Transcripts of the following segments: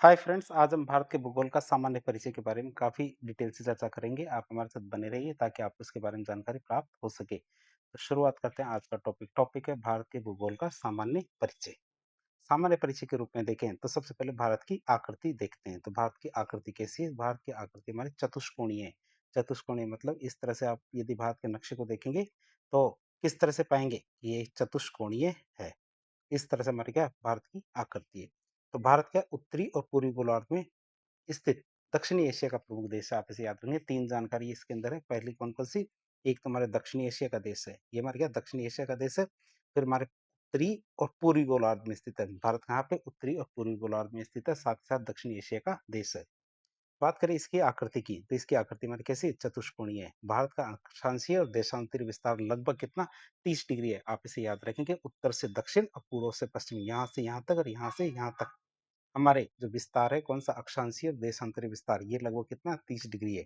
Hi friends, आज हम भारत के भूगोल का सामान्य परिचय के बारे में काफी डिटेल से चर्चा करेंगे। आप हमारे साथ बने रहिए ताकि आपको इसके बारे में जानकारी प्राप्त हो सके। तो शुरुआत करते हैं आज का टॉपिक है भारत के भूगोल का सामान्य परिचय। सामान्य परिचय के रूप में देखें तो सबसे पहले भारत की आकृति देखते हैं। तो भारत की आकृति कैसी है? भारत की आकृति हमारी चतुष्कोणीय है। चतुष्कोणीय मतलब इस तरह से आप यदि भारत के नक्शे को देखेंगे तो किस तरह से पाएंगे कि ये चतुष्कोणीय है। इस तरह से हमारी क्या भारत की आकृति है। तो भारत का उत्तरी और पूर्वी गोलार्ध में स्थित दक्षिणी एशिया का प्रमुख देश है। आप इसे याद रखेंगे। 3 जानकारी इसके अंदर है। पहली कौन-कौन सी? एक तो हमारे दक्षिणी एशिया का देश है। ये हमारे क्या दक्षिणी एशिया का देश है। फिर हमारे उत्तरी और पूर्वी गोलार्ध में स्थित है। भारत कहाँ पे? उत्तरी और पूर्वी गोलार्ध में स्थित है, साथ ही साथ दक्षिणी एशिया का देश है। बात करें इसकी आकृति की, तो इसकी आकृति हमारी कैसी है? चतुष्कोणीय है। भारत का अक्षांशीय और देशांतरी विस्तार लगभग कितना? 30 डिग्री है। आप इसे याद रखेंगे। उत्तर से दक्षिण और पूर्व से पश्चिम, यहाँ से यहाँ तक और यहाँ से यहाँ तक हमारे जो विस्तार है कौन सा? अक्षांशीय और देशांतरी विस्तार, ये लगभग कितना? 30 डिग्री है।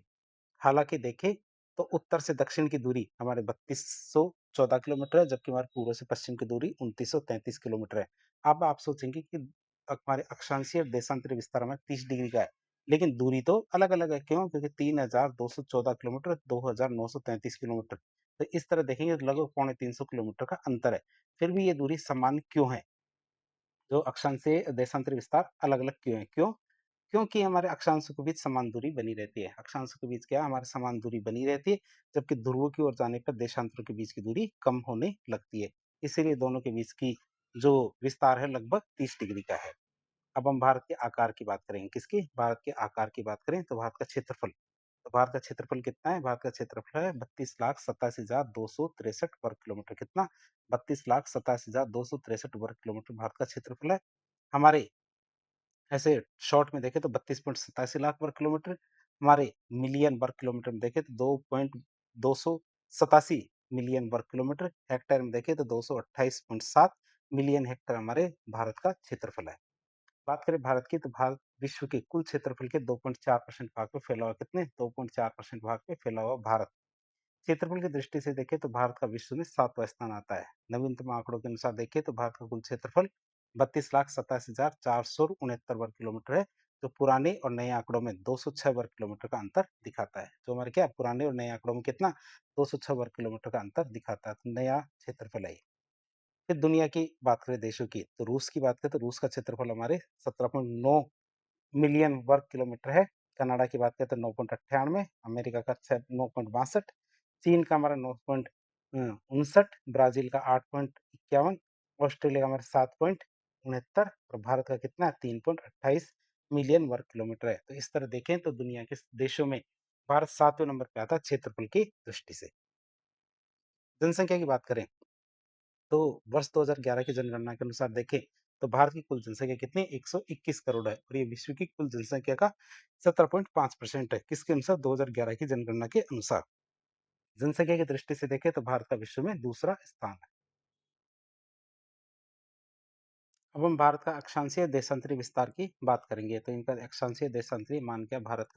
हालांकि देखें तो उत्तर से दक्षिण की दूरी हमारे 3214 किलोमीटर है, जबकि हमारे पूर्व से पश्चिम की दूरी 2933 किलोमीटर है। अब आप सोचेंगे कि हमारे अक्षांशीय और देशांतरी विस्तार हमारे 30 डिग्री का है, लेकिन दूरी तो अलग अलग है। क्यों? क्योंकि 3214 किलोमीटर, 2933 किलोमीटर, तो इस तरह देखेंगे तो लगभग 350 किलोमीटर का अंतर है। फिर भी ये दूरी समान क्यों है? जो अक्षांश से देशांतरी विस्तार अलग-अलग क्यों है? क्यों? क्योंकि हमारे अक्षांशों के बीच समान दूरी बनी रहती है। अक्षांशों के बीच क्या हमारे समान दूरी बनी रहती है, जबकि ध्रुवों की ओर जाने पर देशांतरों के बीच की दूरी कम होने लगती है। इसीलिए दोनों के बीच की जो विस्तार है लगभग 30 डिग्री का है। अब हम भारत के आकार की बात करेंगे। किसकी? भारत के आकार की बात करें तो भारत का क्षेत्रफल। तो भारत का क्षेत्रफल कितना है? भारत का क्षेत्रफल है 32,87,263 वर्ग किलोमीटर। कितना? 32,87,263 वर्ग किलोमीटर भारत का क्षेत्रफल है। हमारे ऐसे शॉर्ट में देखें तो 32.87 लाख वर्ग किलोमीटर, हमारे मिलियन वर्ग किलोमीटर में देखें तो 2.287 मिलियन वर्ग किलोमीटर, हेक्टेयर में देखें तो 228.7 मिलियन हेक्टेयर हमारे भारत का क्षेत्रफल है। बात करें भारत की तो भारत विश्व के कुल क्षेत्रफल के 2.4% भाग पे फैला हुआ, कितने? 2.4% भाग पे फैला हुआ भारत। क्षेत्रफल की दृष्टि से देखें तो भारत का विश्व में 7वां स्थान आता है। नवीनतम आंकड़ों के अनुसार देखें तो भारत का कुल क्षेत्रफल 32,87,469 वर्ग किलोमीटर है, जो पुराने और नए आंकड़ों में 206 वर्ग किलोमीटर का अंतर दिखाता है। जो हमारे क्या पुराने और नए आंकड़ों में कितना? 206 वर्ग किलोमीटर का अंतर दिखाता है। तो नया क्षेत्रफल है ये। फिर दुनिया की बात करें देशों की, तो रूस की बात करें तो रूस का क्षेत्रफल हमारे 17.9 मिलियन वर्ग किलोमीटर है। कनाडा की बात करें तो 9.98, अमेरिका का 9.62, चीन का हमारा 9.59, ब्राज़ील का 8.51, ऑस्ट्रेलिया का हमारा 7.69 और भारत का कितना है? 3.28 मिलियन वर्ग किलोमीटर है। तो इस तरह देखें तो दुनिया के देशों में भारत 7वें नंबर पे आता है क्षेत्रफल की दृष्टि से। जनसंख्या की बात करें तो वर्ष 2011 की जनगणना के अनुसार देखें तो भारत की कुल जनसंख्या कितनी? 121 करोड़ है और ये विश्व की कुल जनसंख्या का 17.5% है। किसके अनुसार? 2011 की जनगणना के अनुसार। जनसंख्या की दृष्टि से देखें तो भारत का विश्व में दूसरा स्थान है। अब हम भारत का अक्षांशीय देशांतरी विस्तार की बात करेंगे। तो इनका अक्षांशीय देशांतरी मान क्या भारत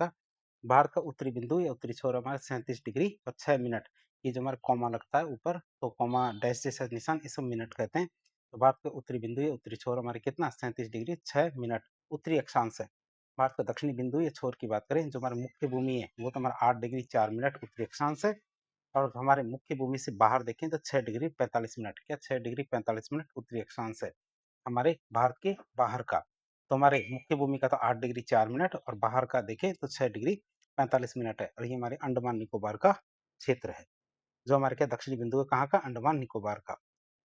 का उत्तरी बिंदु या उत्तरी छोर हमारा 37 डिग्री और 6 मिनट। ये जो हमारा कॉमा लगता है ऊपर, तो कॉमा डैश जैसा निशान, इसको मिनट कहते हैं। तो भारत का उत्तरी बिंदु या उत्तरी छोर हमारे कितना? 37 डिग्री 6 मिनट उत्तरी अक्षांश है। भारत का दक्षिणी बिंदु या छोर की बात करें, जो हमारा मुख्य भूमि है, वो तो हमारा 8 डिग्री 4 मिनट उत्तरी अक्षांश है। और हमारे मुख्य भूमि से बाहर देखें तो 6 डिग्री 45 मिनट, क्या 6 डिग्री 45 मिनट उत्तरी अक्षांश है हमारे भारत के बाहर का। तो हमारे मुख्य भूमि का तो 8 डिग्री 4 मिनट और बाहर का देखें तो 6 डिग्री 45 मिनट है और ये हमारे अंडमान निकोबार का क्षेत्र है। जो हमारे क्या दक्षिणी बिंदु है कहाँ का? अंडमान निकोबार का।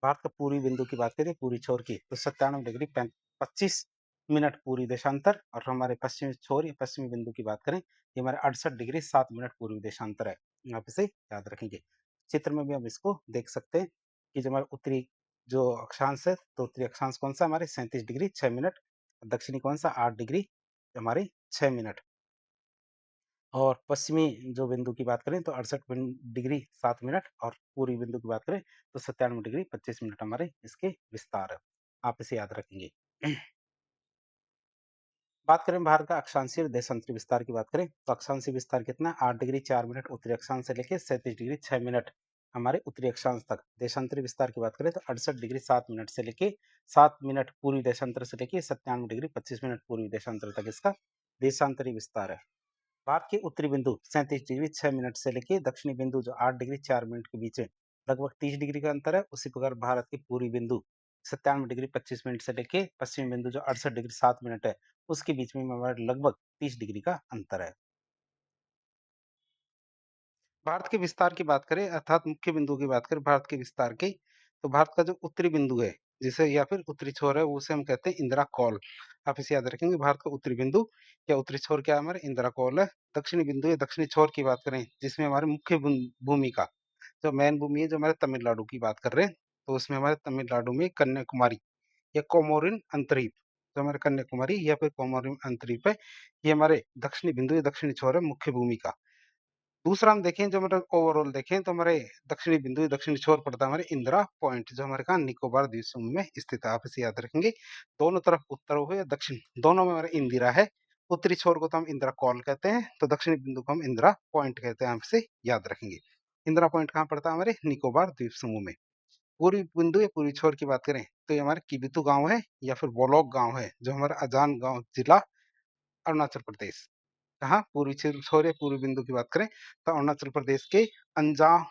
भारत का पूर्वी बिंदु की बात करें, पूरी छोर की, तो 97 डिग्री 25 मिनट पूरी देशांतर और हमारे पश्चिमी छोर या पश्चिमी बिंदु की बात करें, ये हमारे 68 डिग्री 7 मिनट पूर्वी देशांतर है। आप इसे याद रखेंगे। चित्र में भी हम इसको देख सकते हैं कि जो हमारा उत्तरी जो अक्षांश है, तो उत्तरी अक्षांश कौन सा? हमारे 37 डिग्री 6 मिनट, दक्षिणी कौन सा? 8 डिग्री हमारे 6 मिनट। और पश्चिमी जो बिंदु की बात करें तो 68 डिग्री 7 मिनट और पूर्वी बिंदु की बात करें तो 97 डिग्री 25 मिनट हमारे इसके विस्तार है। आप इसे याद रखेंगे। बात करें भारत का अक्षांशीय और देशांतरी विस्तार की बात करें तो अक्षांशीय विस्तार कितना? 8 डिग्री 4 मिनट उत्तरी अक्षांश से लेके 37 डिग्री 6 मिनट हमारे उत्तरी अक्षांश तक। देशांतरी विस्तार की बात करें तो 68 डिग्री 7 मिनट से लेके 7 मिनट पूर्वी देशांतर से लेके 97 डिग्री 25 मिनट पूर्वी देशांतर तक इसका देशांतरी विस्तार है। भारत के उत्तरी बिंदु 37 डिग्री 6 मिनट से लेके दक्षिणी बिंदु जो 8 डिग्री 4 मिनट के बीच में लगभग 30 डिग्री का अंतर है। उसी प्रकार भारत के पूर्वी बिंदु 97 डिग्री 25 मिनट से लेके पश्चिमी बिंदु जो 68 डिग्री 7 मिनट है, उसके बीच में हमारे लगभग 30 डिग्री का अंतर है। भारत के विस्तार की बात करें अर्थात मुख्य बिंदु की बात करें भारत के विस्तार की, तो भारत का जो उत्तरी बिंदु है, जिसे या फिर उत्तरी छोर है, उसे हम कहते हैं इंदिरा कॉल। आप इसे याद रखेंगे, भारत का उत्तरी बिंदु या उत्तरी छोर क्या है हमारे इंदिरा कॉल है। दक्षिणी बिंदु या दक्षिणी छोर की बात करें, जिसमें हमारे मुख्य भूमि का जो मेन भूमि है, जो हमारे तमिलनाडु की बात कर रहे हैं, तो उसमें हमारे तमिलनाडु में कन्याकुमारी या कोमोरिन अंतरीप, जो हमारे कन्याकुमारी या फिर कोमोरिन अंतरीप है, ये हमारे दक्षिणी बिंदु या दक्षिणी छोर है मुख्य भूमि का। दूसरा हम देखें, जो मतलब ओवरऑल देखें, तो हमारे दक्षिणी बिंदु दक्षिणी छोर पड़ता है हमारे इंदिरा पॉइंट, जो हमारे कहा निकोबार द्वीप समूह में स्थित है। आप इसे याद रखेंगे, दोनों तरफ उत्तर हो या दक्षिण, दोनों में हमारे इंदिरा है। उत्तरी छोर को तो हम इंदिरा कॉल कहते हैं, तो दक्षिणी बिंदु को हम इंदिरा पॉइंट कहते हैं। आप इसे याद रखेंगे। इंदिरा पॉइंट कहाँ पड़ता है हमारे निकोबार द्वीप समूह में। पूर्वी बिंदु या पूर्वी छोर की बात करें तो ये हमारे किबितु गांव है या फिर वोलोक गांव है, जो हमारा अजान गांव जिला अरुणाचल प्रदेश। कहाँ पूर्वी छोर या पूर्वी बिंदु की बात करें तो अरुणाचल प्रदेश के अंजाव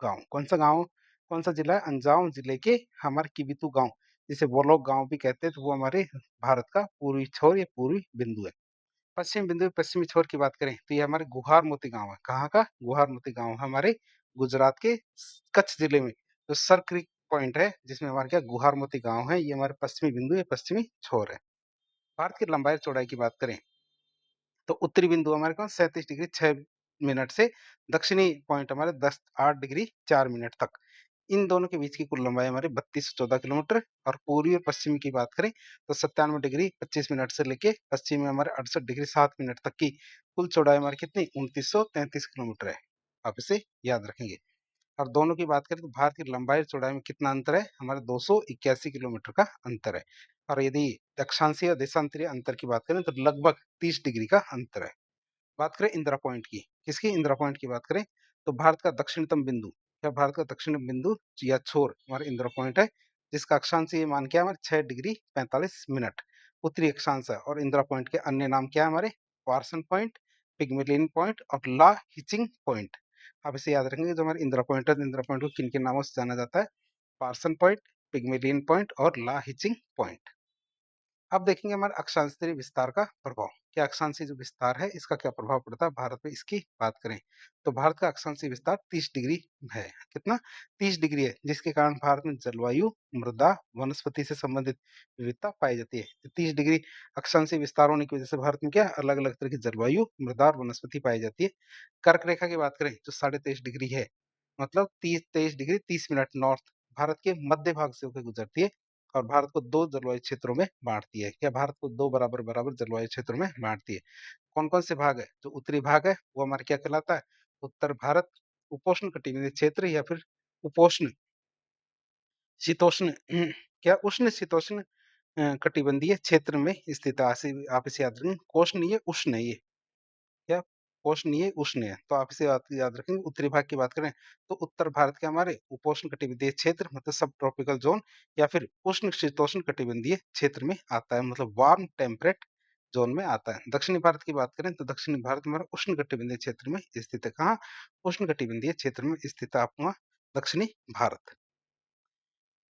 गांव। कौन सा गांव, कौन सा जिला है, अंजाव जिले के हमारे किबितु गांव, जिसे वोलोक गांव भी कहते हैं, तो वो हमारे भारत का पूर्वी छोर या पूर्वी बिंदु है। पश्चिम बिंदु पश्चिमी छोर की बात करें तो ये हमारे गुहार मोती गांव है। कहाँ का गुहार मोती गांव है, हमारे गुजरात के कच्छ जिले में जो सर क्रीक पॉइंट है, जिसमें हमारे क्या गुहार मोती गांव है, ये हमारे पश्चिमी बिंदु या पश्चिमी छोर है। भारत की लंबाई और चौड़ाई की बात करें तो उत्तरी बिंदु हमारे पास 37 डिग्री 6 मिनट से दक्षिणी पॉइंट हमारे 8 डिग्री 4 मिनट तक। इन दोनों के बीच की कुल लंबाई हमारी 3214 किलोमीटर। और पूर्वी और पश्चिमी की बात करें तो 97 डिग्री 25 मिनट से लेके पश्चिम में हमारे 68 डिग्री 7 मिनट तक की कुल चौड़ाई हमारी कितनी 2933 किलोमीटर है। आप इसे याद रखेंगे। और दोनों की बात करें तो भारत की लंबाई और चौड़ाई में कितना अंतर है, हमारे 281 किलोमीटर का अंतर है। और यदि अक्षांशीय और देशांतरीय अंतर की बात करें तो लगभग 30 डिग्री का अंतर है। बात करें इंदिरा पॉइंट की, किसकी इंदिरा पॉइंट की बात करें तो भारत का दक्षिणतम बिंदु या भारत का दक्षिण बिंदु या छोर हमारे इंदिरा पॉइंट है, जिसका अक्षांशीय मान क्या है हमारे 6 डिग्री 45 मिनट उत्तरी अक्षांश है। और इंदिरा पॉइंट के अन्य नाम क्या है हमारे पार्सन पॉइंट, पिग्मेलियन पॉइंट और ला हिचिंग पॉइंट। आप इसे याद रखेंगे, जो हमारे इंदिरा पॉइंट है, इंदिरा पॉइंट को किन किन नामों से जाना जाता है, पार्सन पॉइंट, पिग्मेलियन पॉइंट और ला हिचिंग पॉइंट। अब देखेंगे हमारे अक्षांशीय विस्तार का प्रभाव। क्या अक्षांशीय जो विस्तार है इसका क्या प्रभाव पड़ता है भारत में, इसकी बात करें तो भारत का अक्षांशीय विस्तार 30 डिग्री है। कितना 30 डिग्री है, जिसके कारण भारत में जलवायु, मृदा, वनस्पति से संबंधित विविधता पाई जाती है। तो 30 डिग्री अक्षांशीय विस्तार होने की वजह से भारत में क्या अलग अलग तरह की जलवायु, मृदा और वनस्पति पाई जाती है। कर्क रेखा की बात करें जो 23.5 डिग्री है, मतलब 23 डिग्री 30 मिनट नॉर्थ भारत के मध्य भाग से होकर गुजरती है और भारत को 2 जलवायु क्षेत्रों में बाँटती है। क्या भारत को 2 बराबर-बराबर जलवायु क्षेत्रों में बाँटती है। कौन-कौन से भाग है? जो उत्तरी भाग है, वो हमारा क्या कहलाता है? उत्तर भारत उपोष्ण कटिबंधीय क्षेत्र या फिर उपोष्ण शीतोष्ण क्या उष्ण शीतोष्ण कटिबंधीय क्षेत्र में स्थित है। आप इसे याद रखें, कोष्ण नहीं है, उष्ण है ये। क्या उपोष्णीय उष्ण है, तो आप इसे याद रखेंगे। उत्तरी भाग की बात करें तो उत्तर भारत के हमारे उपोष्ण कटिबंधीय क्षेत्र मतलब सब ट्रॉपिकल जोन या फिर उष्ण शीतोष्ण कटिबंधीय क्षेत्र में आता है, मतलब वार्म टेम्परेट जोन में आता है। दक्षिणी भारत की बात करें तो दक्षिणी भारत हमारा उष्ण कटिबंधीय क्षेत्र में स्थित है। कहाँ उष्ण कटिबंधीय क्षेत्र में स्थित है आपका दक्षिणी भारत।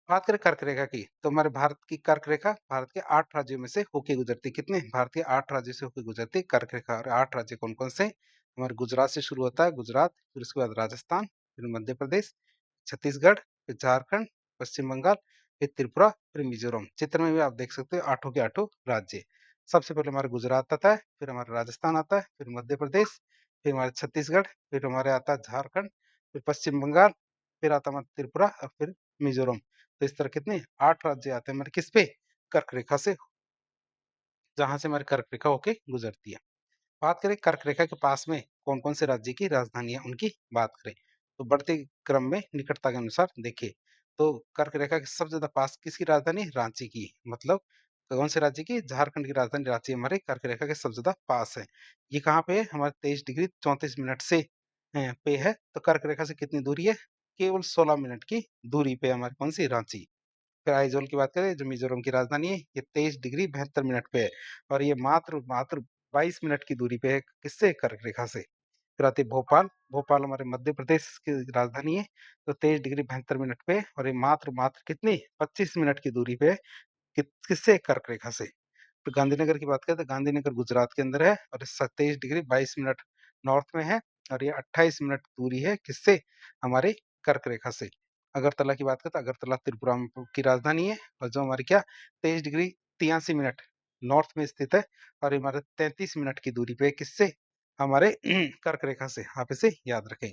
बात करें कर्क रेखा की तो हमारे भारत की कर्क रेखा भारत के 8 राज्यों में से होके गुजरती है। कितने भारत के 8 राज्यों से होकर गुजरती है कर्क रेखा। और 8 राज्य कौन कौन से, हमारे गुजरात से शुरू होता है, गुजरात, फिर उसके बाद राजस्थान, फिर मध्य प्रदेश, छत्तीसगढ़, फिर झारखंड, पश्चिम बंगाल, फिर त्रिपुरा, फिर मिजोरम। चित्र में भी आप देख सकते हो आठों के आठों राज्य। सबसे पहले हमारा गुजरात आता है, फिर हमारा राजस्थान आता है, फिर मध्य प्रदेश, फिर हमारा छत्तीसगढ़, फिर हमारे आता है झारखंड, फिर पश्चिम बंगाल, फिर आता है हमारा त्रिपुरा और फिर मिजोरम। तो इस तरह कितने 8 राज्य आते हैं हमारे किस पे, कर्क रेखा से, जहाँ से हमारी कर्क रेखा होके गुजरती है। बात करें कर्क रेखा के पास में कौन-कौन से राज्य की राजधानियाँ उनकी बात करें, तो बढ़ते क्रम में निकटता के अनुसार देखिए, तो कर्क रेखा के सबसे ज़्यादा पास किसकी राजधानी है? रांची की, मतलब कौन से राज्य की? झारखंड की राजधानी रांची हमारे कर्क रेखा के सबसे ज़्यादा पास है। ये कहाँ पे है? हमारे 23 डिग्री 34 मिनट से पे है, तो कर्क रेखा से कितनी दूरी है? केवल 16 मिनट की दूरी पे हमारी कौन-सी रांची। फिर आइज़ोल की बात करें जो मिज़ोरम की राजधानी है, ये 23 डिग्री 72 मिनट पे है और ये मात्र मात्र 22 मिनट की दूरी पे है किससे? कर्क रेखा से। फिर आती है भोपाल, भोपाल हमारे मध्य प्रदेश की राजधानी है, तो 23 डिग्री 72 मिनट पे है और ये मात्र मात्र कितनी 25 मिनट की दूरी पे है किससे? कर्क रेखा से। तो गांधीनगर की बात करें तो गांधीनगर गुजरात के अंदर है और 27 डिग्री 22 मिनट नॉर्थ में है और ये 28 मिनट दूरी है किससे? हमारे कर्क रेखा से। अगरतला की बात करें तो अगरतला त्रिपुरा की राजधानी है और जो हमारी क्या 23 डिग्री 83 मिनट नॉर्थ में स्थित है और ये हमारे 33 मिनट की दूरी पे है किससे? हमारे कर्क रेखा से। आप इसे याद रखें।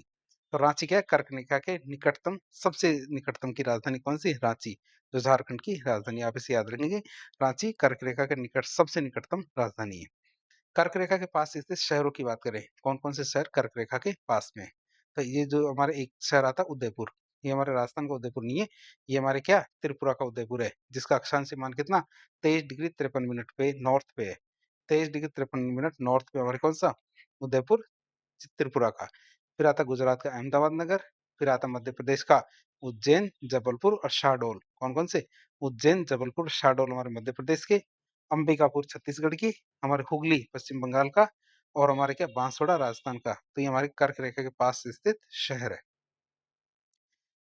तो रांची क्या है? कर्क रेखा के निकटतम सबसे निकटतम की राजधानी कौन सी? रांची, जो झारखंड की राजधानी। आप इसे याद रखेंगे। रांची कर्क रेखा के निकट सबसे निकटतम राजधानी है। कर्क रेखा के पास स्थित शहरों की बात करें, कौन-कौन से शहर कर्क रेखा के पास में है? तो ये जो हमारे एक शहर आता है उदयपुर, ये हमारे राजस्थान का उदयपुर नहीं है, ये हमारे क्या त्रिपुरा का उदयपुर है, जिसका अक्षांश मान कितना 23 डिग्री 53 मिनट पे नॉर्थ पे है। 23 डिग्री 53 मिनट नॉर्थ पे हमारे कौन-सा? उदयपुर त्रिपुरा का। फिर आता गुजरात का अहमदाबाद नगर, फिर आता मध्य प्रदेश का उज्जैन, जबलपुर और शहडोल। कौन-कौन से? उज्जैन, जबलपुर, शहडोल हमारे मध्य प्रदेश के, अंबिकापुर छत्तीसगढ़ की, हमारे हुगली पश्चिम बंगाल का और हमारे क्या बांसवाड़ा राजस्थान का। तो ये हमारे कर्क रेखा के पास स्थित शहर है।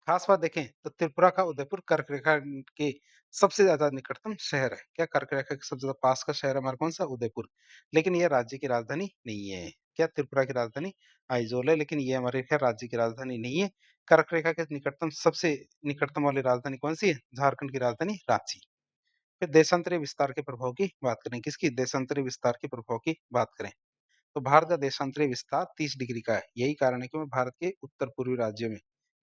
खास बात देखें तो त्रिपुरा का उदयपुर कर्क रेखा के सबसे ज्यादा निकटतम शहर है। क्या कर्क रेखा के सबसे ज्यादा पास का शहर हमारा कौन सा? उदयपुर। लेकिन यह राज्य की राजधानी नहीं है। क्या त्रिपुरा की राजधानी आइजोल है, लेकिन ये हमारे क्या राज्य की राजधानी नहीं है। कर्क रेखा के निकटतम सबसे निकटतम वाली राजधानी कौन सी है? झारखंड की राजधानी रांची। फिर देशांतरीय विस्तार के प्रभाव की बात करें, किसकी? देशांतरीय विस्तार के प्रभाव की बात करें तो भारत का देशांतरीय विस्तार 30 डिग्री का है। यही कारण है कि मैं भारत के उत्तर पूर्वी राज्यों में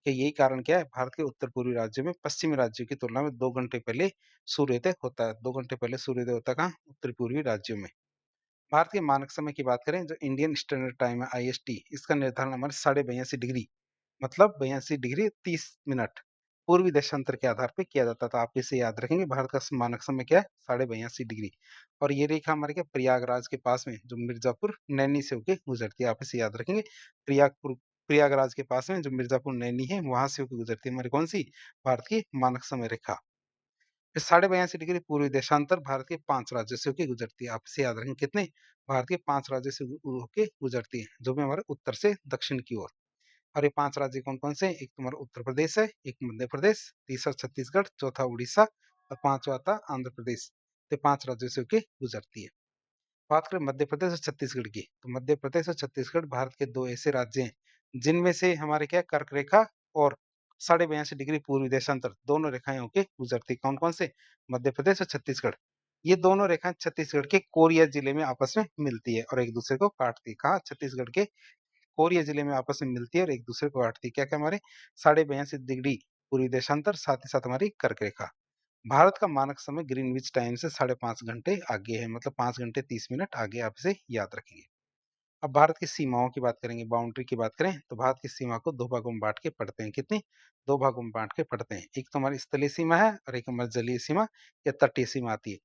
कि यही कारण क्या है? भारत के उत्तर पूर्वी राज्यों में पश्चिमी राज्यों की तुलना में 2 घंटे पहले सूर्योदय होता है। 2 घंटे पहले सूर्योदय होता है कहाँ? उत्तर पूर्वी राज्यों में। भारत के मानक समय की बात करें जो इंडियन स्टैंडर्ड टाइम है आईएसटी, इसका निर्धारण हमारे 82.5 डिग्री मतलब 82 डिग्री 30 मिनट पूर्वी देशांतर के आधार पे किया जाता था। आप इसे याद रखेंगे। भारत का मानक समय क्या है? 82.5 डिग्री और ये रेखा हमारे क्या प्रयागराज के पास में जो मिर्जापुर नैनी से होके गुजरती है। आप इसे याद रखेंगे। प्रयागराज के पास में जो मिर्जापुर नैनी है वहां से होकर गुजरती है हमारी कौन सी? भारत की मानक समय रेखा। 82.5 डिग्री पूर्वी देशांतर भारत के 5 राज्यों से होके गुजरती है। आप इसे याद रखेंगे। कितने? भारत के 5 राज्यों से होके गुजरती है, जो भी हमारे उत्तर से दक्षिण की ओर। और ये 5 राज्य कौन-कौन से हैं? एक तुम्हारा उत्तर प्रदेश है, एक मध्य प्रदेश, तीसरा छत्तीसगढ़, चौथा उड़ीसा और पाँचवां आता आंध्र प्रदेश। तो 5 राज्यों से होके गुजरती है। बात करें मध्य प्रदेश और छत्तीसगढ़ की, तो मध्य प्रदेश और छत्तीसगढ़ भारत के 2 ऐसे राज्य हैं, जिनमें से हमारे क्या कर्क रेखा और 82.5 डिग्री पूर्वी देशांतर दोनों रेखाएँ होके गुजरती। कौन-कौन से? मध्य प्रदेश और छत्तीसगढ़। ये दोनों रेखाएँ छत्तीसगढ़ के कोरिया जिले में आपस में मिलती है और एक-दूसरे को काटती है। कहाँ? छत्तीसगढ़ के कोरिया जिले में आपस में मिलती है और एक-दूसरे को काटती है। क्या-क्या हमारे 82.5 डिग्री पूर्वी देशांतर, साथ ही साथ हमारी कर्क रेखा। भारत का मानक समय ग्रीनविच टाइम से 5.5 घंटे आगे है, मतलब 5 घंटे 30 मिनट आगे। आप इसे याद रखेंगे। अब भारत की सीमाओं की बात करेंगे, बाउंड्री की बात करें तो भारत की सीमा को 2 भागों में बाँट के पढ़ते हैं। कितनी? 2 भागों में बाँट के पढ़ते हैं। एक तो हमारी स्थलीय सीमा है और एक हमारी जलीय सीमा या तटीय सीमा आती है।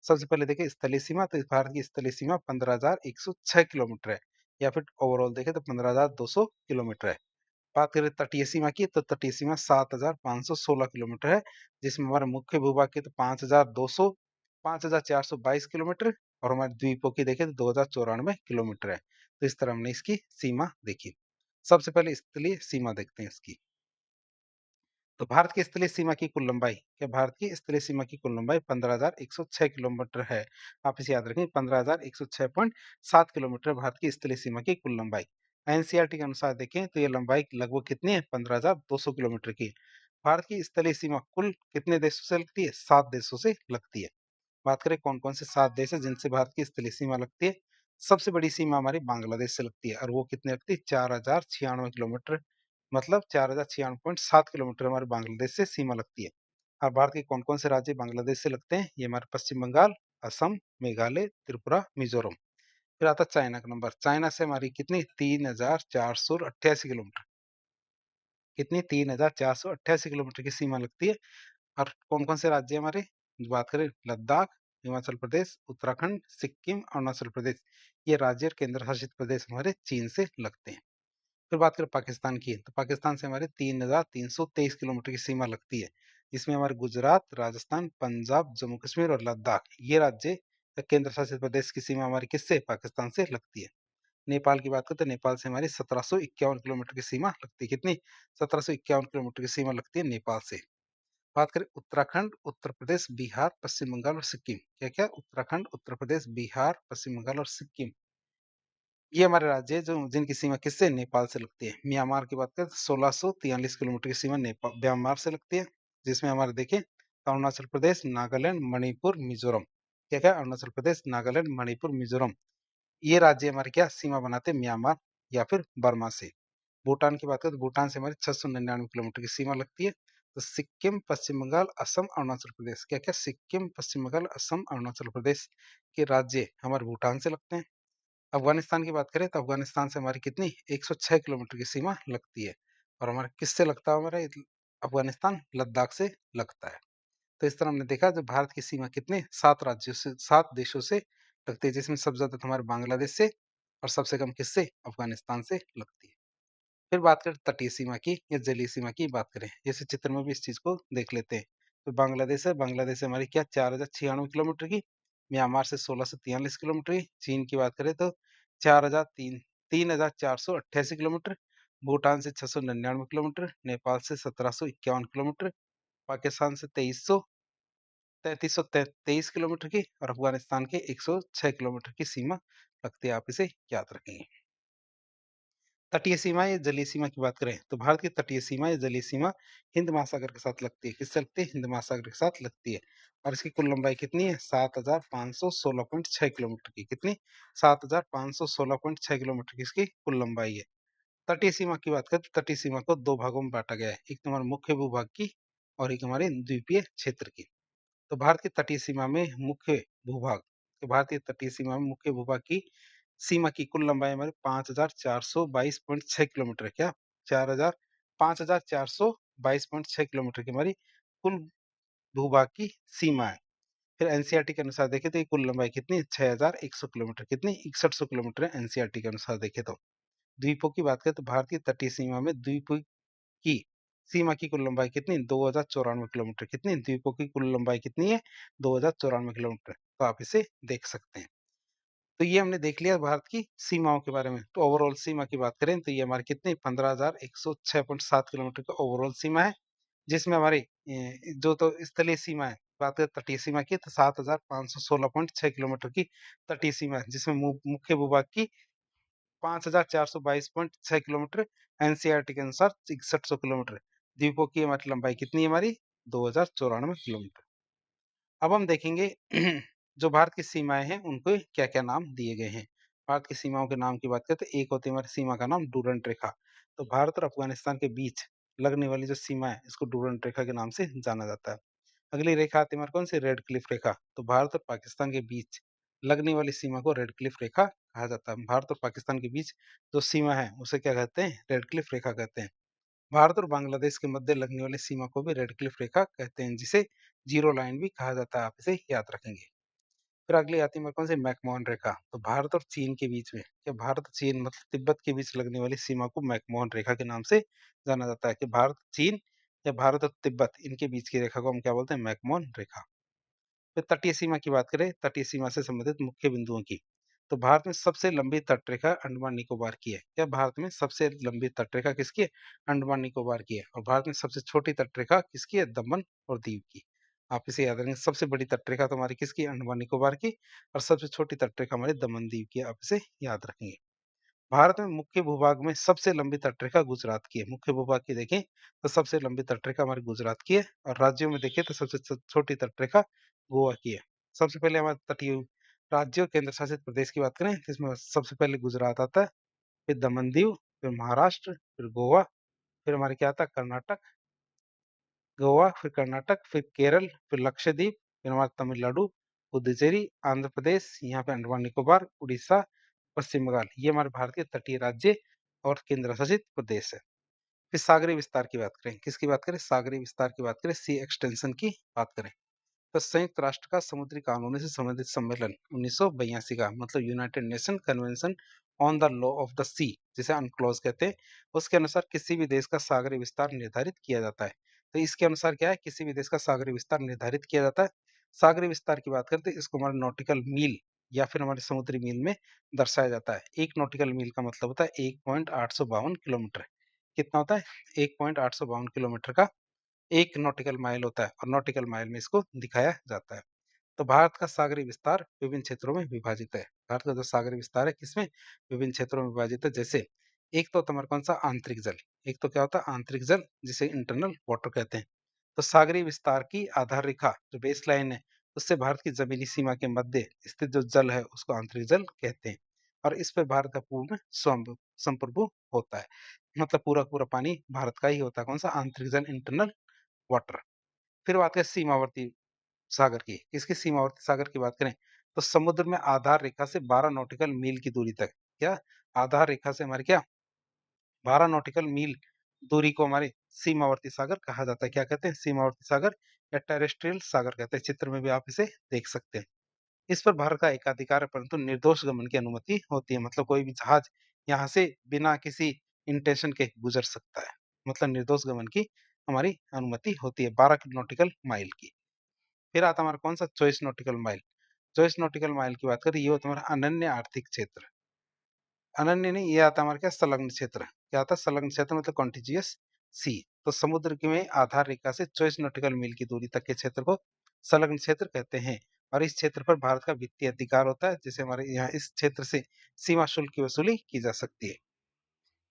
सबसे पहले देखिए स्थलीय सीमा, तो इस भारत की स्थलीय सीमा 15,106 किलोमीटर है या फिर ओवरऑल देखें तो 15,200 किलोमीटर है। बात करें तटीय सीमा की तो तटीय सीमा 7,516 किलोमीटर है, जिसमें हमारा मुख्य भूभाग की तो 5,200 5,422 किलोमीटर और हमारे द्वीपों की देखें तो 2,094 किलोमीटर है। तो इस तरह हमने इसकी सीमा देखी। सबसे पहले स्थलीय सीमा देखते हैं इसकी। तो भारत की स्थलीय सीमा की कुल लंबाई, क्या भारत की स्थलीय सीमा की कुल लंबाई 15,106 किलोमीटर है। आप इसे याद रखें 15,106.7 किलोमीटर भारत की स्थलीय सीमा की कुल लंबाई। एनसीईआरटी के अनुसार देखें तो ये लंबाई लगभग कितनी है? 15,200 किलोमीटर की। भारत की स्थलीय सीमा कुल कितने देशों से लगती है? 7 देशों से लगती है। बात करें कौन-कौन से 7 देश हैं जिनसे भारत की स्थलीय सीमा लगती है। सबसे बड़ी सीमा हमारी बांग्लादेश से लगती है और वो कितनी लगती है? 4,096 किलोमीटर, मतलब 4,096.7 किलोमीटर हमारे बांग्लादेश से सीमा लगती है। और भारत के कौन-कौन से राज्य बांग्लादेश से लगते हैं? ये हमारे पश्चिम बंगाल, असम, मेघालय, त्रिपुरा, मिजोरम। फिर आता है चाइना का नंबर। चाइना से हमारी कितनी? 3,488 किलोमीटर। कितनी? 3,488 किलोमीटर की सीमा लगती है। और कौन-कौन से राज्य हमारे? बात करें लद्दाख, हिमाचल प्रदेश, उत्तराखंड, सिक्किम, अरुणाचल प्रदेश। ये राज्य और केंद्र शासित प्रदेश हमारे चीन से लगते हैं। फिर बात करें पाकिस्तान की, तो पाकिस्तान से हमारे 3,323 किलोमीटर की सीमा लगती है, जिसमें हमारे गुजरात, राजस्थान, पंजाब, जम्मू कश्मीर और लद्दाख ये राज्य या केंद्र शासित प्रदेश की सीमा हमारी किससे? पाकिस्तान से लगती है। नेपाल की बात करें तो नेपाल से हमारी 1751 किलोमीटर की सीमा लगती है। कितनी? 1751 किलोमीटर की सीमा लगती है नेपाल से। बात करें उत्तराखंड, उत्तर प्रदेश, बिहार, पश्चिम बंगाल और सिक्किम। क्या-क्या? उत्तराखंड, उत्तर प्रदेश, बिहार, पश्चिम बंगाल और सिक्किम। ये हमारे राज्य हैं जो जिनकी सीमा किससे? नेपाल से लगती है। म्यांमार की बात करें तो 1643 किलोमीटर की सीमा म्यांमार से लगती है, जिसमें हमारे देखिए अरुणाचल प्रदेश, नागालैंड, मणिपुर, मिज़ोरम। क्या-क्या? अरुणाचल प्रदेश, नागालैंड, मणिपुर, मिज़ोरम। ये राज्य हमारे क्या सीमा बनाते हैं? म्यांमार या फिर बर्मा से। भूटान की बात करें तो भूटान से हमारी 699 किलोमीटर की सीमा लगती है। तो सिक्किम, पश्चिम बंगाल, असम, अरुणाचल प्रदेश। क्या-क्या? सिक्किम, पश्चिम बंगाल, असम, अरुणाचल प्रदेश के राज्य हमारे भूटान से लगते हैं। अफ़गानिस्तान की बात करें तो अफ़गानिस्तान से हमारी कितनी 106 किलोमीटर की सीमा लगती है और हमारा किससे लगता है हमारा अफ़गानिस्तान लद्दाख से लगता है। तो इस तरह हमने देखा जो भारत की सीमा कितने 7 राज्यों से 7 देशों से लगती है जिसमें सबसे ज़्यादा तो हमारे बांग्लादेश से और सबसे कम किससे अफ़गानिस्तान से लगती है। फिर बात करें तटीय सीमा की या जलीय सीमा की बात करें, जैसे चित्र में भी इस चीज़ को देख लेते हैं। तो बांग्लादेश है, बांग्लादेश से हमारी क्या 4096 किलोमीटर की, म्यांमार से 1643 किलोमीटर की, चीन की बात करें तो 4003 3488 किलोमीटर, भूटान से 699 किलोमीटर, नेपाल से 1751 किलोमीटर, पाकिस्तान से 3323 किलोमीटर की और अफ़गानिस्तान के 106 किलोमीटर की सीमा लगती है। आप इसे याद रखेंगे। तटीय सीमा या जलीय सीमा की बात करें तो भारत की तटीय सीमा या जलीय सीमा हिंद महासागर के साथ लगती है। किससे लगती है? हिंद महासागर के साथ लगती है और इसकी कुल लंबाई कितनी है? 7516.6 किलोमीटर की। कितनी? 7516.6 किलोमीटर की इसकी कुल लंबाई है। तटीय सीमा की बात करें तो तटीय सीमा को दो भागों में बांटा गया है, एक तो हमारे मुख्य भूभाग की और एक हमारे द्वीपीय क्षेत्र की। तो भारत की तटीय सीमा में मुख्य भूभाग तो भारतीय तटीय सीमा में मुख्य भूभाग की सीमा की कुल लंबाई हमारे 5422.6 किलोमीटर है। क्या? 4000 5422.6 किलोमीटर की हमारी कुल भूभाग की सीमा है। फिर एनसीईआरटी के अनुसार देखें तो ये कुल लंबाई कितनी है? 6100 किलोमीटर। कितनी? 6100 किलोमीटर है एनसीईआरटी के अनुसार देखें तो। द्वीपों की बात करें तो भारतीय तटीय सीमा में द्वीपों की सीमा की कुल लंबाई कितनी? 2094 किलोमीटर। कितनी? द्वीपों की कुल लंबाई कितनी है? 2094 किलोमीटर। तो आप इसे देख सकते हैं। तो ये हमने देख लिया भारत की सीमाओं के बारे में। तो ओवरऑल सीमा की बात करें तो ये हमारी कितनी 15,106.7 किलोमीटर का ओवरऑल सीमा है, जिसमें हमारी जो तो स्थलीय सीमा है, बात करें तटीय सीमा की तो 7,516.6 किलोमीटर की तटीय सीमा है, जिसमें मुख्य भूभाग की 5,422.6 किलोमीटर, एनसीईआरटी के अनुसार 6100 किलोमीटर। द्वीपों की हमारी लंबाई कितनी है हमारी 2094 किलोमीटर। अब हम देखेंगे जो भारत की सीमाएँ हैं, उनको क्या-क्या नाम दिए गए हैं। भारत की सीमाओं के नाम की बात करें तो एक होती है हमारी सीमा का नाम डूरंट रेखा। तो भारत और अफ़गानिस्तान के बीच लगने वाली जो सीमा है, इसको डूरंट रेखा के नाम से जाना जाता है। अगली रेखा आती है हमारी कौन-सी? रेड क्लिफ रेखा। तो भारत और पाकिस्तान के बीच लगने वाली सीमा को रेड क्लिफ रेखा कहा जाता है। भारत और पाकिस्तान के बीच जो सीमा है, उसे क्या कहते हैं? रेड क्लिफ रेखा कहते हैं। भारत और बांग्लादेश के मध्य लगने वाली सीमा को भी रेड क्लिफ रेखा कहते हैं, जिसे ज़ीरो लाइन भी कहा जाता है। आप इसे याद रखेंगे। फिर अगली आती है हमारे कौन सी मैकमोहन रेखा। तो भारत और चीन के बीच में या भारत और चीन मतलब तिब्बत के बीच लगने वाली सीमा को मैकमोहन रेखा के नाम से जाना जाता है कि भारत चीन या भारत और तिब्बत इनके बीच की रेखा को हम क्या बोलते हैं? मैकमोहन रेखा। फिर तटीय सीमा की बात करें, तटीय सीमा से संबंधित मुख्य बिंदुओं की, तो भारत में सबसे लंबी तटरेखा अंडमान निकोबार की है। क्या भारत में सबसे लंबी तटरेखा किसकी है? अंडमान निकोबार की है। और भारत में सबसे छोटी तटरेखा किसकी है? दमन और दीव की। आप इसे याद रखेंगे, सबसे बड़ी तटरेखा तो हमारी किसकी है? अंडमान निकोबार की और सबसे छोटी तटरेखा हमारी दमन दीव की है। आप इसे याद रखेंगे। भारत में मुख्य भूभाग में सबसे लंबी तटरेखा गुजरात की है। मुख्य भूभाग की देखें तो सबसे लंबी तटरेखा हमारी गुजरात की है और राज्यों में देखें तो सबसे छोटी तटरेखा गोवा की है। सबसे पहले हमारे तटीय राज्य और केंद्र शासित प्रदेश की बात करें तो इसमें सबसे पहले गुजरात आता है, फिर दमन दीव, फिर महाराष्ट्र, फिर गोवा, फिर हमारे क्या आता है? कर्नाटक, गोवा, फिर कर्नाटक, फिर केरल, फिर लक्षद्वीप, फिर हमारा तमिलनाडु, पुदुचेरी, आंध्र प्रदेश, यहाँ पे अंडमान निकोबार, उड़ीसा, पश्चिम बंगाल। ये हमारे भारत के तटीय राज्य और केंद्र शासित प्रदेश है। फिर सागरीय विस्तार की बात करें, किसकी बात करें? सागरीय विस्तार की बात करें, सी एक्सटेंशन की बात करें। तो संयुक्त राष्ट्र का समुद्री कानूनों से संबंधित सम्मेलन 1982 का मतलब United Nation Convention on the law of the sea, जिसे अनक्लोज कहते हैं, उसके अनुसार किसी भी देश का सागरीय विस्तार निर्धारित किया जाता है। तो इसके अनुसार क्या है, किसी भी देश का सागरीय विस्तार निर्धारित किया जाता है। सागरीय विस्तार की बात करते हैं, इसको हमारे नॉटिकल मील या फिर हमारे समुद्री मील में दर्शाया जाता है। एक नॉटिकल मील का मतलब होता है 1.852 किलोमीटर। कितना होता है? 1.852 किलोमीटर का 1 नॉटिकल माइल होता है और नॉटिकल माइल में इसको दिखाया जाता है। तो भारत का सागरीय विस्तार विभिन्न क्षेत्रों में विभाजित है। भारत का जो सागरीय विस्तार है किसमें? विभिन्न क्षेत्रों में विभाजित है। जैसे एक तो तुम्हारा कौन सा? आंतरिक जल। एक तो क्या होता है? आंतरिक जल, जिसे इंटरनल वाटर कहते हैं। तो सागरीय विस्तार की आधार रेखा जो बेस लाइन है, उससे भारत की जमीनी सीमा के मध्य स्थित जो जल है उसको आंतरिक जल कहते हैं। और इस पर भारत का पूर्ण संप्रभु होता है। मतलब पूरा पूरा पानी भारत का ही होता है। कौन सा? आंतरिक जल, इंटरनल वाटर। फिर बात करें सीमावर्ती सागर की। किसकी? सीमावर्ती सागर की बात करें तो समुद्र में आधार रेखा से 12 नॉटिकल मील की दूरी तक, क्या आधार रेखा से हमारे क्या 12 नॉटिकल मील दूरी को हमारे सीमावर्ती सागर कहा जाता है। क्या कहते हैं? सीमावर्ती सागर या टेरेस्ट्रियल सागर कहते हैं। चित्र में भी आप इसे देख सकते हैं। इस पर भारत का एकाधिकार है, परंतु निर्दोष गमन की अनुमति होती है। मतलब कोई भी जहाज यहाँ से बिना किसी इंटेंशन के गुजर सकता है। मतलब निर्दोष गमन की हमारी अनुमति होती है 12 नॉटिकल माइल की। फिर आता है हमारा कौन सा? 24 नॉटिकल माइल। 24 नॉटिकल माइल की बात करें, ये होता है हमारा अनन्य आर्थिक क्षेत्र। अनन्य नहीं, ये आता है हमारा क्या? संलग्न क्षेत्र। क्या आता है? संलग्न क्षेत्र मतलब कॉन्टिजियस सी। तो समुद्र की में आधार रेखा से 24 नॉटिकल मील की दूरी तक के क्षेत्र को संलग्न क्षेत्र कहते हैं। और इस क्षेत्र पर भारत का वित्तीय अधिकार होता है, जिसे हमारे यहाँ इस क्षेत्र से सीमा शुल्क की वसूली की जा सकती है।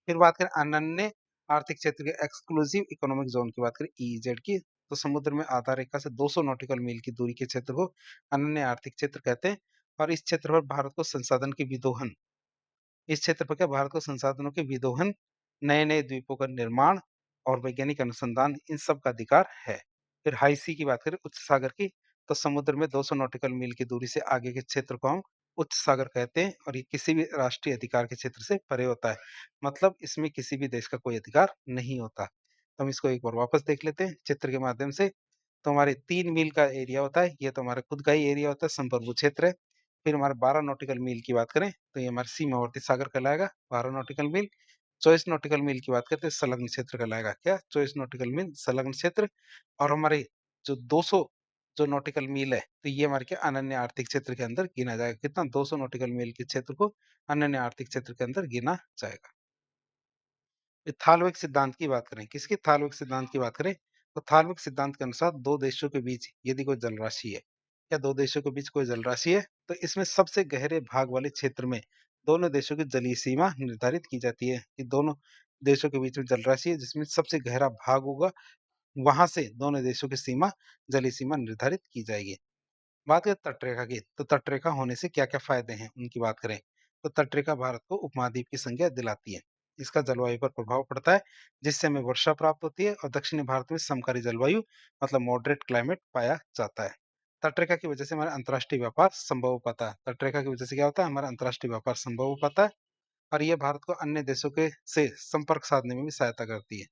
फिर बात करें अनन्य आर्थिक क्षेत्र के एक्सक्लूसिव इकोनॉमिक जोन की बात करें, ईईजेड की, तो समुद्र में आधार रेखा से 200 नॉटिकल मील की दूरी के क्षेत्र को अनन्य आर्थिक क्षेत्र कहते हैं। और इस क्षेत्र पर भारत को संसाधन की विदोहन इस क्षेत्र पर क्या भारत को संसाधनों के विदोहन, नए नए द्वीपों का निर्माण और वैज्ञानिक अनुसंधान, इन सब का अधिकार है। फिर हाई सी की बात करें, उच्च सागर की, तो समुद्र में 200 नॉटिकल मील की दूरी से आगे के क्षेत्र को हम उच्च सागर कहते हैं और ये किसी भी राष्ट्रीय अधिकार के क्षेत्र से परे होता है। मतलब इसमें किसी भी देश का कोई अधिकार नहीं होता। तो हम इसको एक बार वापस देख लेते हैं चित्र के माध्यम से। तो हमारे 3 मील का एरिया होता है, ये तो हमारा खुद का ही एरिया होता है, संप्रभु क्षेत्र है। फिर हमारे 12 नॉटिकल मील की बात करें तो ये हमारे सीमावर्ती सागर कहलाएगा 12 नॉटिकल मील। 24 नॉटिकल मील की बात करते हैं संलग्न क्षेत्र कहलाएगा। क्या? 24 नॉटिकल मील संलग्न क्षेत्र। और हमारे जो 200 जो नॉटिकल मील है, तो ये हमारे क्या अनन्य आर्थिक क्षेत्र के अंदर गिना जाएगा। कितना? 200 नॉटिकल मील के क्षेत्र को अनन्य आर्थिक क्षेत्र के अंदर गिना जाएगा। थालविक सिद्धांत की बात करें, किसकी? थालविक सिद्धांत की बात करें तो थालविक सिद्धांत के अनुसार दो देशों के बीच यदि कोई जलराशि है, या दो देशों के बीच कोई जलराशि है, तो इसमें सबसे गहरे भाग वाले क्षेत्र में दोनों देशों की जलीय सीमा निर्धारित की जाती है। कि दोनों देशों के बीच में जलराशि है जिसमें सबसे गहरा भाग होगा, वहां से दोनों देशों की सीमा, जलीय सीमा निर्धारित की जाएगी। बात करें तटरेखा की, तो तटरेखा होने से क्या-क्या फायदे हैं उनकी बात करें, तो तटरेखा भारत को उपमहाद्वीप की संज्ञा दिलाती है। इसका जलवायु पर प्रभाव पड़ता है, जिससे हमें वर्षा प्राप्त होती है और दक्षिणी भारत में समकालीन जलवायु मतलब मॉडरेट क्लाइमेट पाया जाता है। तटरेखा की वजह से हमारा अंतर्राष्ट्रीय व्यापार संभव हो पाता है। तटरेखा की वजह से क्या होता है? हमारा अंतर्राष्ट्रीय व्यापार संभव हो पाता है और ये भारत को अन्य देशों के से संपर्क साधने में भी सहायता करती है।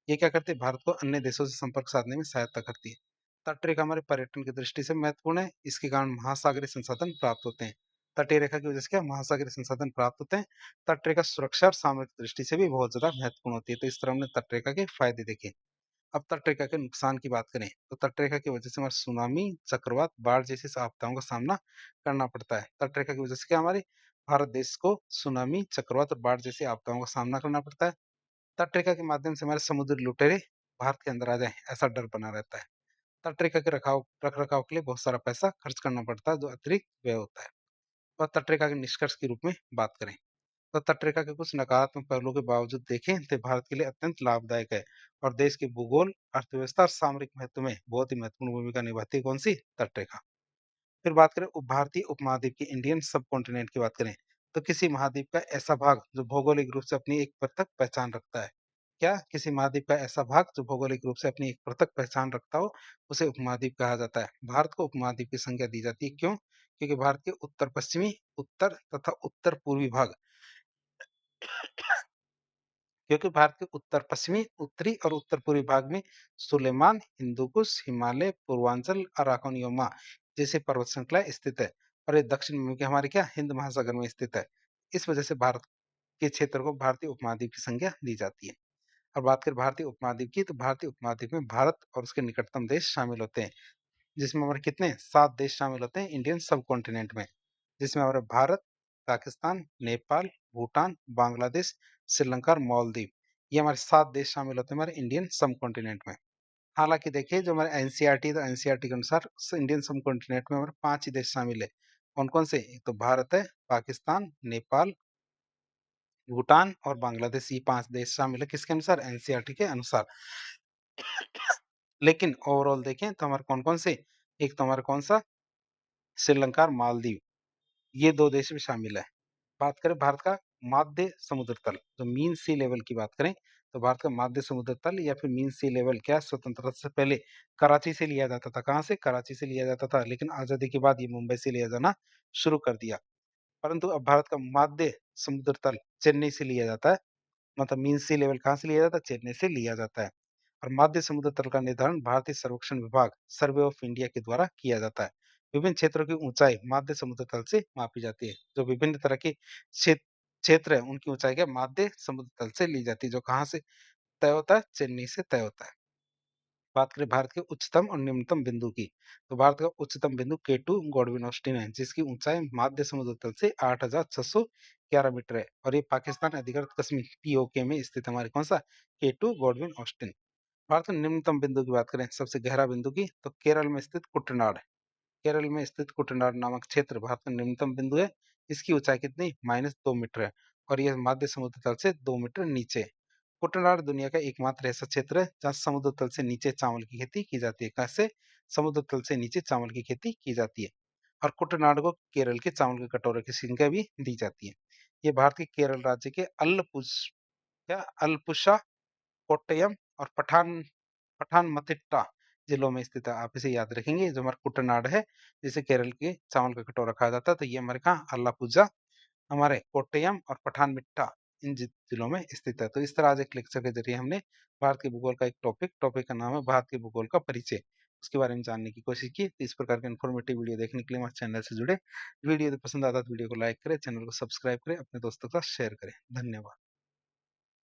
ये क्या करती है? भारत को अन्य देशों से संपर्क साधने में सहायता करती है। तट रेखा हमारे पर्यटन की दृष्टि से महत्वपूर्ण है। इसके कारण महासागरीय संसाधन प्राप्त होते हैं। तटीय रेखा की वजह से क्या महासागरीय संसाधन प्राप्त होते हैं। तट रेखा सुरक्षा और सामरिक दृष्टि से भी बहुत ज्यादा महत्वपूर्ण होती है। तो इस तरह हमने तट रेखा के फायदे देखे। अब तट रेखा के नुकसान की बात करें तो तट रेखा की वजह से हमारे सुनामी, चक्रवात, बाढ़ जैसी आपदाओं का सामना करना पड़ता है। तट रेखा की वजह से क्या हमारे भारत देश को सुनामी, चक्रवात और बाढ़ जैसी आपदाओं का सामना करना पड़ता है। तटरेखा के माध्यम से हमारे समुद्री लुटेरे भारत के अंदर आ जाएं, ऐसा डर बना रहता है। तटरेखा के रख रखाव के लिए बहुत सारा पैसा खर्च करना पड़ता है, जो अतिरिक्त व्यय होता है। और तटरेखा के निष्कर्ष के रूप में बात करें तो तटरेखा के कुछ नकारात्मक पहलुओं के बावजूद देखें तो भारत के लिए अत्यंत लाभदायक है और देश के भूगोल, अर्थव्यवस्था और सामरिक महत्व में बहुत ही महत्वपूर्ण भूमिका निभाती है। कौन सी? तटरेखा। फिर बात करें भारतीय उपमहाद्वीप की, इंडियन सब कॉन्टिनेंट की बात करें तो किसी महाद्वीप का ऐसा भाग जो भौगोलिक रूप से अपनी एक पृथक पहचान रखता है। क्या? किसी महाद्वीप का ऐसा भाग जो भौगोलिक रूप से अपनी एक पृथक पहचान रखता हो, उसे उपमहाद्वीप कहा जाता है। भारत को उपमहाद्वीप की संज्ञा दी जाती है। क्यों? क्योंकि भारत के उत्तर पश्चिमी, उत्तर तथा उत्तर पूर्वी भाग क्योंकि भारत के उत्तर पश्चिमी, उत्तरी और उत्तर पूर्वी भाग में सुलेमान, हिंदुकुश, हिमालय, पूर्वांचल, अराकोनियोमा जैसे पर्वत श्रृंखलाएं स्थित है। और ये दक्षिण में हमारे क्या हिंद महासागर में स्थित है। इस वजह से भारत के क्षेत्र को भारतीय उपमहाद्वीप की संज्ञा दी जाती है। और बात करें भारतीय उपमहाद्वीप की, तो भारतीय उपमहाद्वीप में भारत और उसके निकटतम देश शामिल होते हैं, जिसमें हमारे कितने 7 देश शामिल होते हैं इंडियन सब कॉन्टिनेंट में, जिसमें हमारे भारत, पाकिस्तान, नेपाल, भूटान, बांग्लादेश, श्रीलंका और मालदीव, ये हमारे 7 देश शामिल होते हैं हमारे इंडियन सब कॉन्टिनेंट में। हालांकि देखिए जो हमारे एनसीईआरटी, तो एनसीईआरटी के अनुसार इंडियन सब कॉन्टिनेंट में हमारे 5 ही देश शामिल है। कौन कौन से? एक तो भारत है, पाकिस्तान, नेपाल, भूटान और बांग्लादेश, ये 5 देश शामिल है किसके अनुसार? एनसीईआरटी के अनुसार। लेकिन ओवरऑल देखें तो हमारे कौन कौन से? एक तो हमारा कौन सा? श्रीलंका और मालदीव, ये 2 देश भी शामिल है। बात करें भारत का माध्य समुद्र तल, जो मीन सी लेवल की बात करें, तो भारत का माध्य समुद्र तल या फिर मीन सी लेवल क्या स्वतंत्रता से पहले कराची से लिया जाता था। कहाँ से? कराची से लिया जाता था, लेकिन आजादी के बाद ये मुंबई से लिया जाना शुरू कर दिया। परंतु अब भारत का माध्य समुद्र तल चेन्नई से लिया जाता है, मतलब मीन सी लेवल कहाँ से लिया जाता है? चेन्नई से लिया जाता है। और माध्य समुद्र तल का निर्धारण भारतीय सर्वेक्षण विभाग सर्वे ऑफ इंडिया के द्वारा किया जाता है। विभिन्न क्षेत्रों की ऊंचाई माध्य समुद्र तल से मापी जाती है। जो विभिन्न तरह के क्षेत्र है उनकी ऊंचाई क्या माध्य समुद्र तल से ली जाती है, जो कहाँ से तय होता है? चेन्नई से तय होता है। बात करें भारत के उच्चतम और निम्नतम बिंदु की, तो भारत का उच्चतम बिंदु केटू गॉडविन ऑस्टिन है, जिसकी ऊंचाई माध्य समुद्र तल से 8,611 मीटर है, और ये पाकिस्तान अधिकृत कश्मीर पीओके में स्थित हमारे कौन सा? केटू गॉडविन ऑस्टिन। भारत का निम्नतम बिंदु की बात करें, सबसे गहरा बिंदु की, तो केरल में स्थित कुटनाड, केरल में स्थित कुटनाड नामक क्षेत्र भारत का निम्नतम बिंदु है। इसकी ऊंचाई कितनी? -2 मीटर है, और यह मध्य समुद्र तल से 2 मीटर नीचे है। कुटनाड दुनिया का एकमात्र ऐसा क्षेत्र है जहाँ समुद्र तल से नीचे चावल की खेती की जाती है। कैसे? समुद्र तल से नीचे चावल की खेती की जाती है। और कुटनाड को केरल के चावल के कटोरे की संज्ञा भी दी जाती है। ये भारत के केरल राज्य के अल्पुषा, कोट्टयम और पठानमथिट्टा जिलों में स्थित है। आप इसे याद रखेंगे, जो हमारा कुटनाड है, जिसे केरल के चावल का कटोरा कहा जाता है, तो ये हमारे कहाँ? अलापुझा, हमारे कोट्टयम और पठानमथिट्टा, इन जिलों में स्थित है। तो इस तरह आज एक लेक्चर के जरिए हमने भारत के भूगोल का एक टॉपिक का नाम है भारत के भूगोल का परिचय, उसके बारे में जानने की कोशिश की। तो इस प्रकार के इन्फॉर्मेटिव वीडियो देखने के लिए हमारे चैनल से जुड़े। वीडियो यदि पसंद आता है तो वीडियो को लाइक करें, चैनल को सब्सक्राइब करें, अपने दोस्तों के साथ शेयर करें। धन्यवाद।